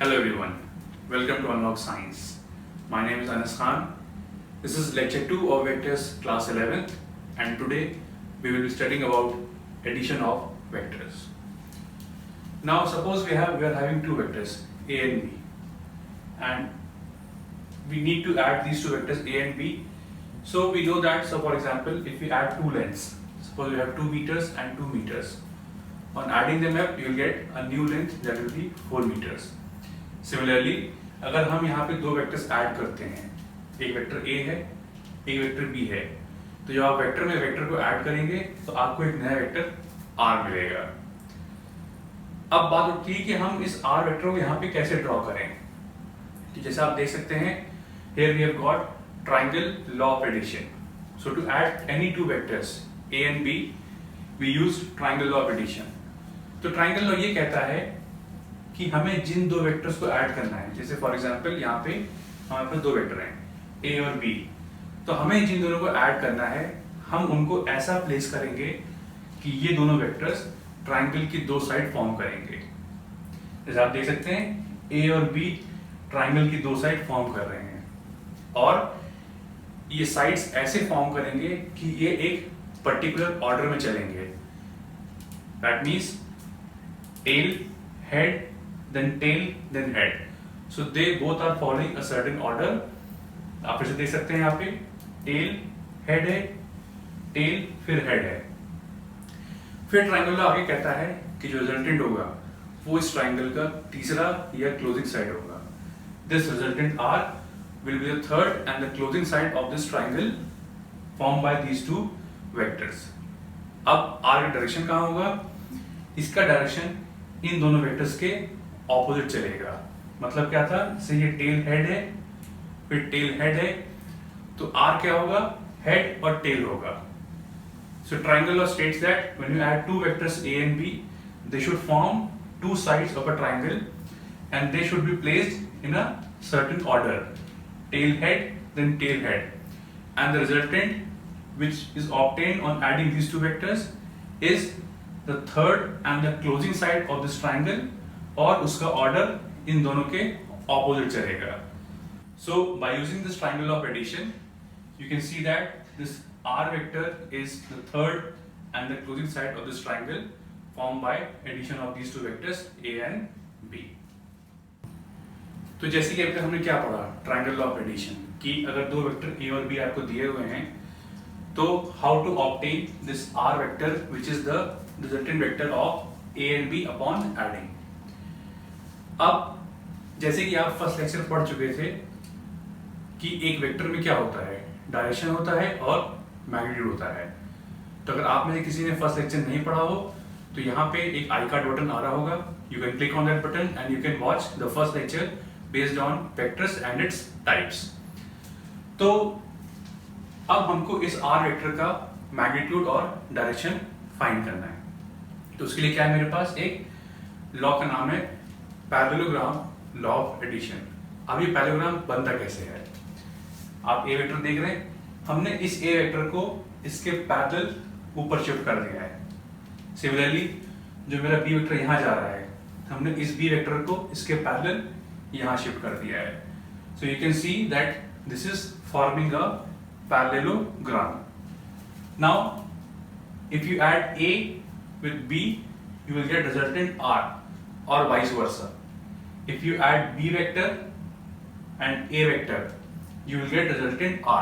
Hello everyone, welcome to Unlock Science. My name is Anas Khan. This is lecture 2 of Vectors class 11th and today we will be studying about addition of vectors. Now suppose we are having two vectors A and B and we need to add these two vectors A and B. So we know that, so for example, if we add two lengths, suppose we have 2 meters and 2 meters. On adding them up, you will get a new length that will be 4 meters. Similarly, अगर हम यहाँ पे दो vectors add करते हैं, एक vector A है, एक वेक्टर B है, तो जब आप वेक्टर में वेक्टर को ऐड करेंगे तो आपको एक नया वेक्टर R मिलेगा। अब बात उठती है कि हम इस R वेक्टर को यहाँ पे कैसे ड्रॉ करें। तो जैसे आप देख सकते हैं, here we have got triangle law of addition. So to add any two vectors A and B, we use triangle law of addition. तो ट्राइंगल लॉ ये कहता है कि हमें जिन दो वेक्टर्स को ऐड करना है, जैसे फॉर एग्जांपल यहाँ पे हमारे पास दो वेक्टर हैं A और B, तो हमें जिन दोनों को ऐड करना है हम उनको ऐसा प्लेस करेंगे कि ये दोनों वेक्टर्स ट्राइंगल की दो साइड फॉर्म करेंगे। जैसे आप देख सकते हैं A और B ट्राइंगल की दो साइड फॉर्म कर रहे हैं और ये साइड्स ऐसे फॉर्म करेंगे कि ये एक पर्टिकुलर ऑर्डर में चलेंगे। That means tail, head, then tail, then head. So they both are following a certain order. आप फिर से देख सकते हैं यहाँ पे tail, head है, tail फिर head है। फिर ट्राइंगल आगे कहता है कि जो रिजल्टेंट होगा वो इस ट्राइंगल का तीसरा या क्लोजिंग साइड होगा। This resultant R will be the third and the closing side of this triangle formed by these two vectors. अब R का डायरेक्शन कहाँ होगा? इसका डायरेक्शन इन दोनों वेक्टर्स के ऑपोजिट चलेगा। मतलब क्या था, से ये टेल हेड है फिर टेल हेड है, तो आर क्या होगा, हेड और टेल होगा। So triangle law states that when you add two vectors A and B they should form two sides of a triangle and they should be placed in a certain order, tail head then tail head, and the resultant which is obtained on adding these two vectors is the third and the closing side of this triangle, और उसका order इन दोनों के opposite चलेगा। So by using this triangle of addition, you can see that this R vector is the third and the closing side of this triangle formed by addition of these two vectors A and B. तो जैसे कि अभी तक हमने क्या पढ़ा, triangle law of addition, कि अगर दो वेक्टर A और B आपको दिए हुए हैं तो how to obtain this R vector which is the resultant vector of A and B upon adding. अब जैसे कि आप फर्स्ट लेक्चर पढ़ चुके थे कि एक वेक्टर में क्या होता है, डायरेक्शन होता है और मैग्नीट्यूड होता है। तो अगर आप में से किसी ने फर्स्ट लेक्चर नहीं पढ़ा हो तो यहाँ पे एक आई कार्ड बटन आ रहा होगा, you can click on that button and you can watch the first lecture based on vectors and its types. तो अब हमको इस R वेक्टर का मैग्नीट्यूड और डायरेक्शन फाइंड करना है। तो उसके लिए क्या है, मेरे पास एक लॉ का नाम है पैरेललोग्राम लॉ ऑफ एडिशन। अब ये पैरेललोग्राम बनता कैसे है, आप ए वेक्टर देख रहे हैं, हमने इस ए वेक्टर को इसके पैरेलल ऊपर शिफ्ट कर दिया है। सिमिलरली जो मेरा बी वेक्टर यहाँ जा रहा है, हमने इस बी वेक्टर को इसके पैरेलल यहाँ शिफ्ट कर दिया है। So you can see that this is forming a parallelogram. Now, if you add A with B, you will get resultant R, or vice versa. If you add B vector and A vector, you will get resultant R.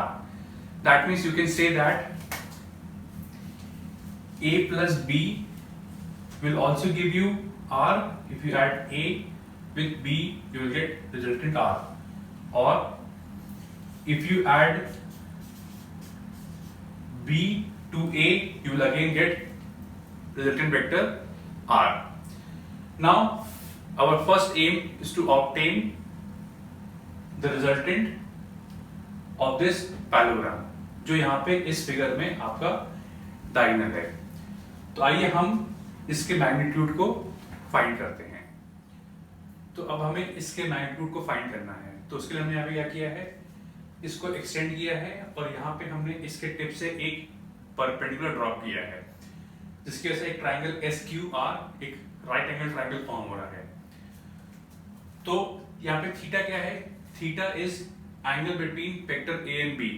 That means you can say that A plus B will also give you R. If you add A with B, you will get resultant R. Or if you add B to A, you will again get resultant vector R. Now, our first aim is to obtain the resultant of this parallelogram, जो यहाँ पे इस figure में आपका diagonal है। तो आइए हम इसके मैग्नीट्यूड को फाइंड करते हैं। तो अब हमें इसके मैग्नीट्यूड को फाइंड करना है, तो उसके लिए हमने यहाँ पे क्या किया है, इसको एक्सटेंड किया है और यहाँ पे हमने इसके टिप से एक परपेंडिकुलर ड्रॉप किया है, जिसकी वजह से एक ट्राइंगल SQR, एक राइट एंगल ट्राइंगल फॉर्म हो रहा है। तो यहाँ पे थीटा क्या है? Theta is angle between vector A and B.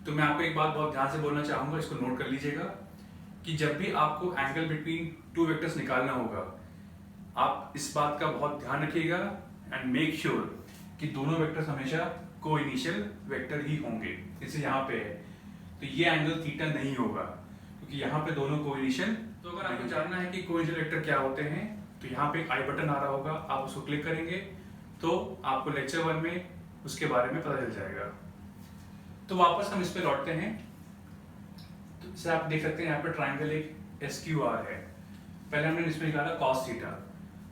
तो मैं आपको एक बात बहुत ध्यान से बोलना चाहूंगा, इसको नोट कर लीजिएगा कि जब भी आपको एंगल बिटवीन टू वेक्टर्स निकालना होगा, आप इस बात का बहुत ध्यान रखिएगा एंड मेक श्योर कि दोनों वेक्टर्स हमेशा को इनिशियल वेक्टर ही होंगे। जैसे यहाँ पे है तो ये एंगल थीटा नहीं होगा क्योंकि यहाँ पे दोनों को इनिशियल। तो अगर आपको जानना है कि को इनिशियल वेक्टर क्या होते हैं तो यहाँ पे एक आई बटन आ रहा होगा, आप उसको क्लिक करेंगे तो आपको लेक्चर 1 में उसके बारे में पता चल जाएगा। तो वापस हम इस पे लौटते हैं। तो जैसे आप देख सकते हैं यहाँ पे ट्राइंगल एक SQR है। पहले हमने इसमें निकाला कॉस थीटा।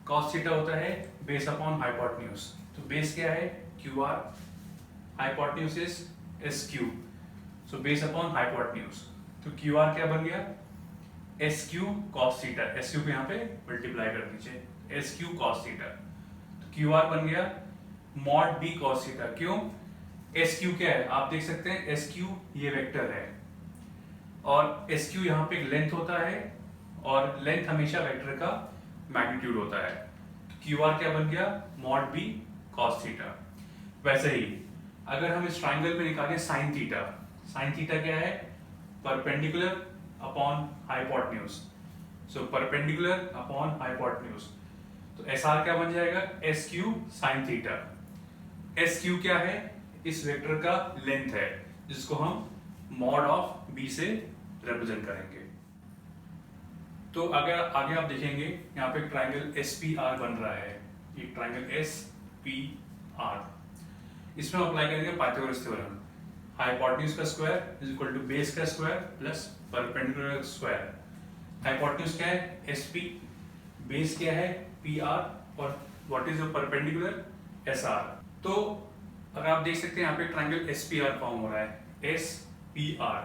कॉस थीटा होता है बेस अपॉन हाइपोटेन्यूज। तो बेस क्या है? QR, hypotenuse is SQ, so base upon hypotenuse. तो QR क्या बन गया? SQ cos theta. SQ को यहाँ पे मल्टीप्लाई कर दीजिए, SQ cos थीटा। तो QR बन गया मॉड B cos थीटा। क्यों? SQ क्या है? आप देख सकते हैं SQ ये वेक्टर है और SQ यहाँ पे एक लेंथ होता है और लेंथ हमेशा वेक्टर का मैग्नीट्यूड होता है। तो QR क्या बन गया? Mod B cos theta. वैसे ही अगर हम इस ट्राइंगल में निकालें साइन थीटा। साइन थीटा क्या है? Perpendicular upon hypotenuse. So perpendicular upon hypotenuse. तो SR क्या बन जाएगा? SQ sine theta. SQ क्या है? इस वेक्टर का लेंथ है जिसको हम मॉड ऑफ B से रिप्रेजेंट करेंगे। तो अगर आगे आप देखेंगे यहाँ पे ट्राइंगल SPR बन रहा है, ये ट्राइंगल SPR। इसमें अप्लाई करेंगे पाइथागोरस थ्योरम। हाइपोटेन्यूज का square is equal to base का square plus perpendicular square. Hypotenuse क्या है? SP, बेस क्या है? PR, और what is the perpendicular? SR। तो अगर आप देख सकते हैं यहाँ पे ट्राइंगल SPR फॉर्म हो रहा है, SPR।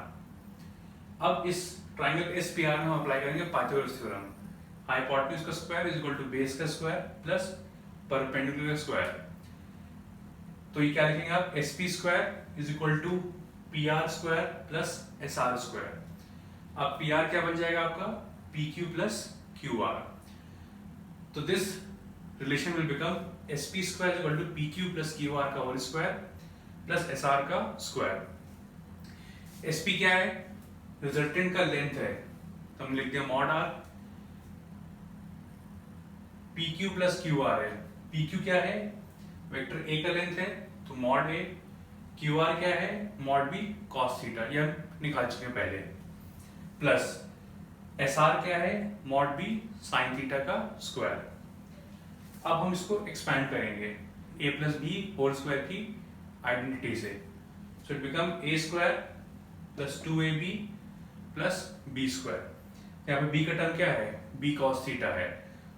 अब इस ट्राइंगल SPR में हम अप्लाई करेंगे पाइथागोरस थ्योरम। हाइपोटेन्यूज का square is equal to base का स्क्वायर प्लस परपेंडिकुलर स्क्वायर। तो ये क्या लिखेंगे आप? SP square is equal to PR square plus SR square. अब PR क्या बन जाएगा आपका? PQ plus QR। तो this relation will become SP square is equal to PQ plus QR का होल स्क्वायर प्लस SR का स्क्वायर। SP क्या है? रिजल्टेंट का लेंथ है, तो हम लिख दिया mod R। PQ plus QR है। PQ क्या है? वेक्टर A का लेंथ है तो मॉड A। QR क्या है? मॉड B cos थीटा, ये हम निकाल चुके हैं पहले। प्लस SR क्या है? मॉड B sin थीटा का स्क्वायर। अब हम इसको एक्सपैंड करेंगे A plus B whole square की आइडेंटिटी से। So it become A square plus 2AB plus B square. यहाँ पे B का टर्म क्या है? B cos थीटा है,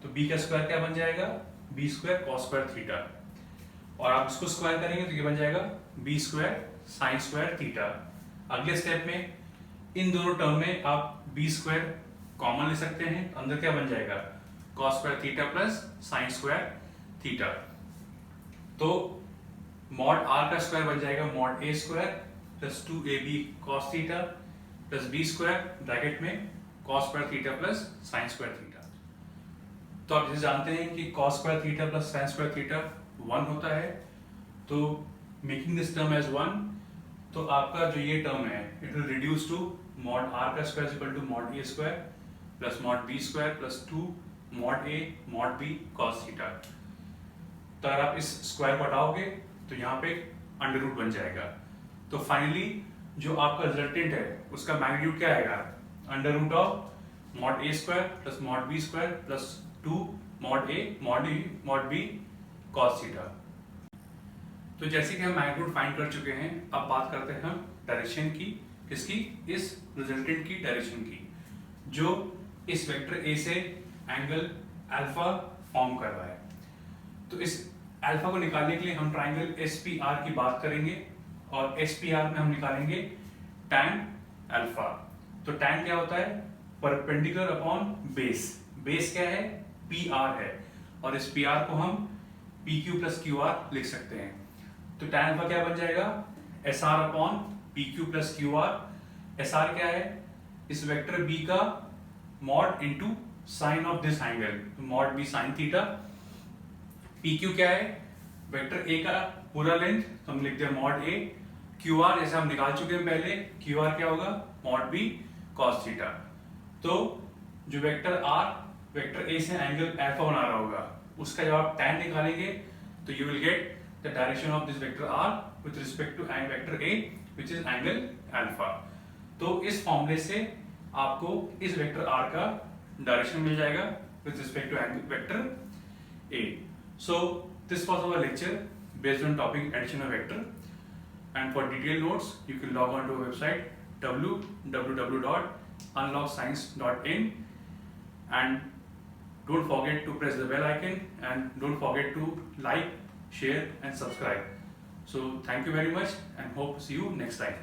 तो B का स्क्वायर क्या बन जाएगा? B square cos square theta. और आप इसको स्क्वायर करेंगे तो ये बन जाएगा B square sine square theta. अगले स्टेप में इन दोनों टर्म में आप B स्क्वायर कॉमन ले सकते हैं, तो अंदर क्या बन जाएगा? cos square theta plus sine square theta. तो मॉड R का स्क्वायर बन जाएगा mod A square plus 2AB cos theta plus B square bracket में cos square theta plus sine square theta. तो आप जैसे जानते हैं कि cos square theta plus sine square theta 1 होता है, तो मेकिंग दिस टर्म एज 1, तो आपका जो ये टर्म है it will reduce to mod R का square is equal to mod A square plus mod B square plus 2 mod A mod B cos theta. तो अगर आप इस स्क्वायर को हटाओगे तो यहाँ पे अंडर रूट बन जाएगा। तो फाइनली जो आपका रिजल्टेंट है उसका मैग्नीट्यूड क्या आएगा? Under root of mod A square plus mod B square plus 2 mod A mod B cos theta. तो जैसे कि हम मैग्नीट्यूड फाइंड कर चुके हैं, अब बात करते हैं हम डायरेक्शन की। किसकी? इस रिजल्टेंट की डायरेक्शन की, जो इस वेक्टर A से एंगल अल्फा फॉर्म कर रहा है। तो इस अल्फा को निकालने के लिए हम ट्राइंगल SPR की बात करेंगे और SPR में हम निकालेंगे tan अल्फा। तो tan क्या होता है? Perpendicular upon base. बेस क्या है? PR है, और इस PR को हम PQ प्लस QR लिख सकते हैं। तो tan अल्फा क्या बन जाएगा? SR upon PQ plus QR। SR क्या है? इस वेक्टर B का mod into sine of this angle, तो mod B sine theta P Q क्या है, वेक्टर ए का पूरा लेंथ, तो हम लिखते हैं मॉड ए। क्यू आर जैसे हम निकाल चुके हैं पहले, क्यू आर क्या होगा, मॉड बी कॉस थीटा। तो जो वेक्टर आर वेक्टर ए से एंगल अल्फा बना रहा होगा, उसका जब आप tan निकालेंगे तो you will get the direction of this vector R with respect to vector A which is angle alpha. तो इस फॉर्मूले से आपको इस वेक्टर आर का डायरेक्शन मिल जाएगा with respect to vector A. So this was our lecture based on topic addition of vector, and for detailed notes you can log on to our website www.unlockscience.in, and don't forget to press the bell icon and don't forget to like, share and subscribe. So thank you very much and hope to see you next time.